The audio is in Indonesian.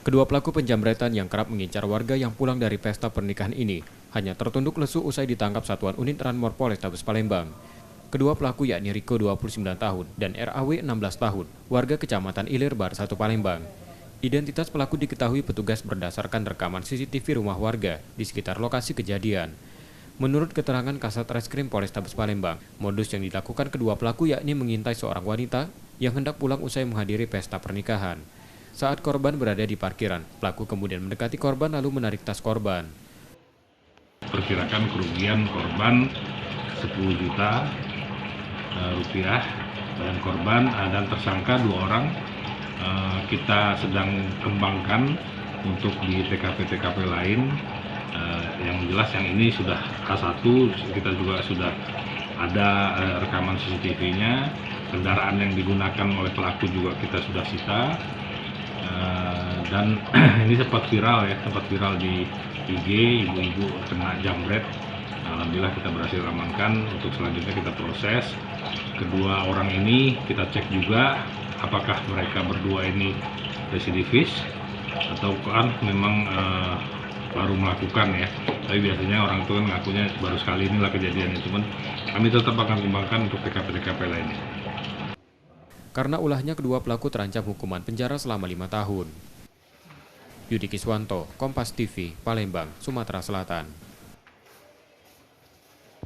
Kedua pelaku penjamretan yang kerap mengincar warga yang pulang dari pesta pernikahan ini hanya tertunduk lesu usai ditangkap Satuan Unit Ranmor Polrestabes Palembang. Kedua pelaku yakni Riko 29 tahun dan RAW 16 tahun, warga Kecamatan Ilir Bar 1 Palembang. Identitas pelaku diketahui petugas berdasarkan rekaman CCTV rumah warga di sekitar lokasi kejadian. Menurut keterangan Kasat Reskrim Polrestabes Palembang, modus yang dilakukan kedua pelaku yakni mengintai seorang wanita yang hendak pulang usai menghadiri pesta pernikahan. Saat korban berada di parkiran, pelaku kemudian mendekati korban lalu menarik tas korban. Perkirakan kerugian korban 10 juta rupiah dan korban dan tersangka 2 orang kita sedang kembangkan untuk di TKP-TKP lain. Yang jelas yang ini sudah K1, kita juga sudah ada rekaman CCTV-nya, kendaraan yang digunakan oleh pelaku juga kita sudah sita. Dan ini sempat viral di IG, ibu-ibu kena jambret. Alhamdulillah kita berhasil amankan. Untuk selanjutnya kita proses. Kedua orang ini kita cek juga apakah mereka berdua ini residivis atau kan memang baru melakukan ya. Tapi biasanya orang tua ngakunya baru sekali inilah kejadiannya. Cuman kami tetap akan kembangkan untuk TKP-TKP lainnya. Karena ulahnya kedua pelaku terancam hukuman penjara selama 5 tahun. Yudi Kiswanto, Kompas TV, Palembang, Sumatera Selatan.